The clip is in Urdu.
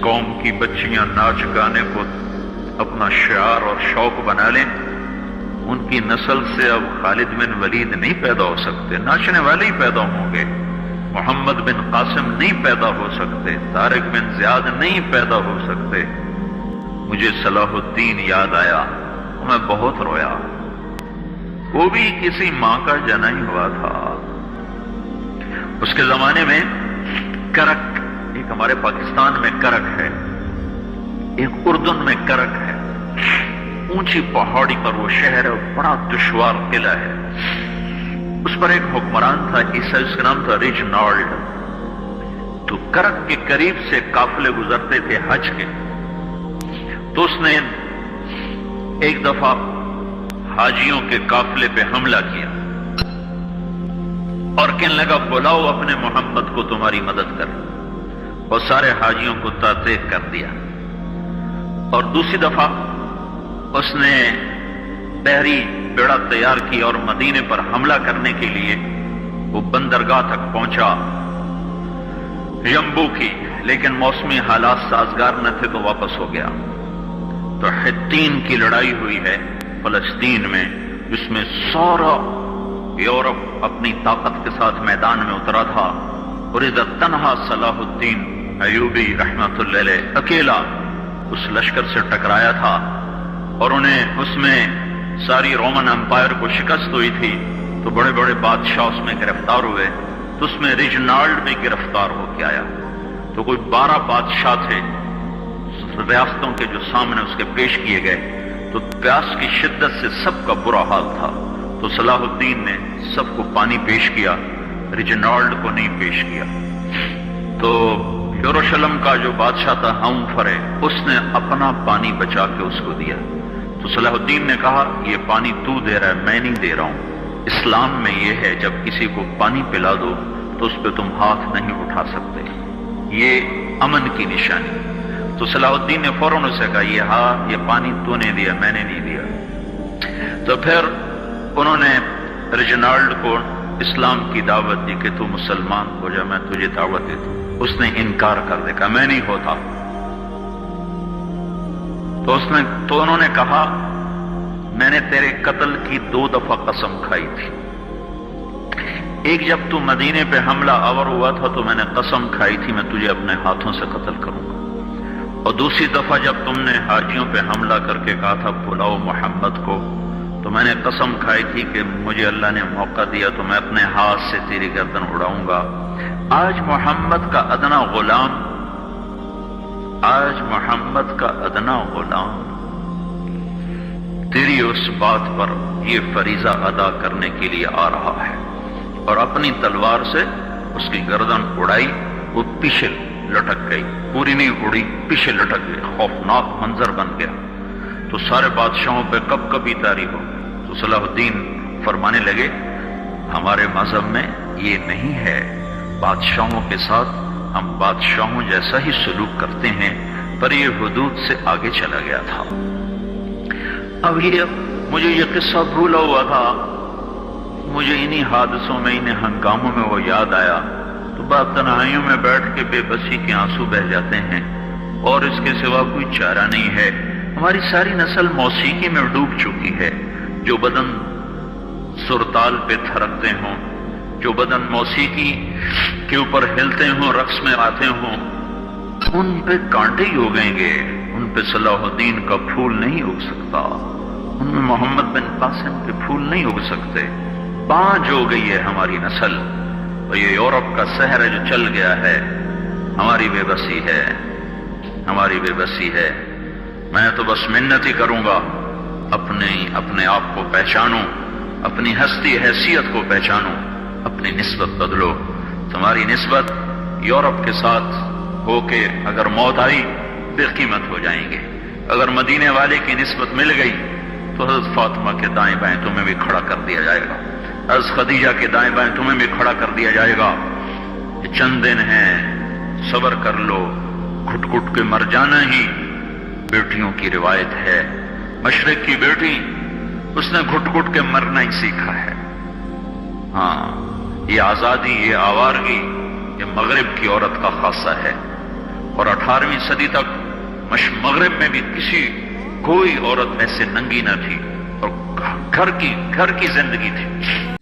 قوم کی بچیاں ناچ گانے کو اپنا شعار اور شوق بنا لیں، ان کی نسل سے اب خالد بن ولید نہیں پیدا ہو سکتے، ناچنے والے ہی پیدا ہوں گے، محمد بن قاسم نہیں پیدا ہو سکتے، طارق بن زیاد نہیں پیدا ہو سکتے۔ مجھے صلاح الدین یاد آیا، میں بہت رویا۔ وہ بھی کسی ماں کا جنا ہی ہوا تھا۔ اس کے زمانے میں کرک، ایک ہمارے پاکستان میں کرک ہے، ایک اردن میں کرک ہے، اونچی پہاڑی پر وہ شہر ہے، بڑا دشوار قلعہ ہے۔ اس پر ایک حکمران تھا عیسائی، اس کا نام تھا ریجنالڈ۔ تو کرک کے قریب سے قافلے گزرتے تھے حج کے، تو اس نے ایک دفعہ حاجیوں کے قافلے پہ حملہ کیا اور کہنے لگا بلاؤ اپنے محمد کو تمہاری مدد کر، اور سارے حاجیوں کو تعطیق کر دیا۔ اور دوسری دفعہ اس نے بحری بیڑا تیار کی اور مدینے پر حملہ کرنے کے لیے وہ بندرگاہ تک پہنچا ینبو کی، لیکن موسمی حالات سازگار نہ تھے تو واپس ہو گیا۔ تو حطین کی لڑائی ہوئی ہے فلسطین میں، جس میں سارا یورپ اپنی طاقت کے ساتھ میدان میں اترا تھا، اور ادھر تنہا صلاح الدین ایوبی رحمت اللہ علیہ اکیلا اس لشکر سے ٹکرایا تھا، اور انہیں اس میں ساری رومن امپائر کو شکست ہوئی تھی۔ تو بڑے بڑے بادشاہ اس میں گرفتار ہوئے، تو اس میں ریجنالڈ بھی گرفتار ہو کے آیا۔ تو کوئی 12 بادشاہ تھے ریاستوں کے جو سامنے اس کے پیش کیے گئے، تو پیاس کی شدت سے سب کا برا حال تھا۔ تو صلاح الدین نے سب کو پانی پیش کیا، ریجنالڈ کو نہیں پیش کیا۔ تو یروشلم کا جو بادشاہ تھا ہمفرے، اس نے اپنا پانی بچا کے اس کو دیا۔ تو صلاح الدین نے کہا یہ پانی تو دے رہا ہے، میں نہیں دے رہا ہوں۔ اسلام میں یہ ہے جب کسی کو پانی پلا دو تو اس پہ تم ہاتھ نہیں اٹھا سکتے، یہ امن کی نشانی۔ تو صلاح الدین نے فوراً اسے کہا یہ پانی تو نے دیا، میں نے نہیں دیا۔ تو پھر انہوں نے ریجنالڈ کو اسلام کی دعوت دی کہ تو مسلمان ہو جا، میں تجھے دعوت دیتا ہوں۔ اس نے انکار کر دیا، کہا میں نہیں ہوتا۔ تو انہوں نے کہا میں نے تیرے قتل کی 2 دفعہ قسم کھائی تھی۔ ایک جب تو مدینے پہ حملہ آور ہوا تھا تو میں نے قسم کھائی تھی میں تجھے اپنے ہاتھوں سے قتل کروں گا، اور دوسری دفعہ جب تم نے حاجیوں پہ حملہ کر کے کہا تھا بلاؤ محمد کو، تو میں نے قسم کھائی تھی کہ مجھے اللہ نے موقع دیا تو میں اپنے ہاتھ سے تیری گردن اڑاؤں گا۔ آج محمد کا ادنا غلام تیری اس بات پر یہ فریضہ ادا کرنے کے لیے آ رہا ہے، اور اپنی تلوار سے اس کی گردن اڑائی، وہ پیچھے لٹک گئی، پوری نہیں اڑی، پیچھے لٹک گئی، خوفناک منظر بن گیا۔ تو سارے بادشاہوں پہ کب کبھی طاری ہو گئی۔ تو صلاح الدین فرمانے لگے ہمارے مذہب میں یہ نہیں ہے، بادشاہوں کے ساتھ ہم بادشاہوں جیسا ہی سلوک کرتے ہیں، پر یہ حدود سے آگے چلا گیا تھا۔ اب مجھے یہ قصہ بھولا ہوا تھا، مجھے انہی حادثوں میں، انہی ہنگاموں میں وہ یاد آیا، تو بعد تنہائیوں میں بیٹھ کے بے بسی کے آنسو بہہ جاتے ہیں، اور اس کے سوا کوئی چارہ نہیں ہے۔ ہماری ساری نسل موسیقی میں ڈوب چکی ہے، جو بدن سرتال پہ تھرکتے ہوں، جو بدن موسیقی کے اوپر ہلتے ہوں، رقص میں آتے ہوں، ان پہ کانٹے ہی اگیں گے، ان پہ صلاح الدین کا پھول نہیں اگ سکتا، ان میں محمد بن قاسم کے پھول نہیں اگ سکتے۔ بانجھ ہو گئی ہے ہماری نسل، اور یہ یورپ کا سحر ہے جو چل گیا ہے، ہماری بے بسی ہے، ہماری بے بسی ہے۔ میں تو بس منت ہی کروں گا اپنے آپ کو پہچانو، اپنی ہستی حیثیت کو پہچانو، اپنی نسبت بدلو۔ تمہاری نسبت یورپ کے ساتھ ہو کے اگر موت آئی بے قیمت ہو جائیں گے، اگر مدینے والے کی نسبت مل گئی تو حضرت فاطمہ کے دائیں بائیں تمہیں بھی کھڑا کر دیا جائے گا، حضرت خدیجہ کے دائیں بائیں تمہیں بھی کھڑا کر دیا جائے گا۔ یہ چند دن ہیں، صبر کر لو، گھٹ گھٹ کے مر جانا ہی بیٹیوں کی روایت ہے۔ مشرق کی بیٹی اس نے گھٹ گھٹ کے مرنا ہی سیکھا ہے۔ ہاں، یہ آزادی، یہ آوارگی، یہ مغرب کی عورت کا خاصہ ہے۔ اور 18ویں صدی تک مغرب میں بھی کوئی عورت ایسے ننگی نہ تھی، اور گھر کی زندگی تھی۔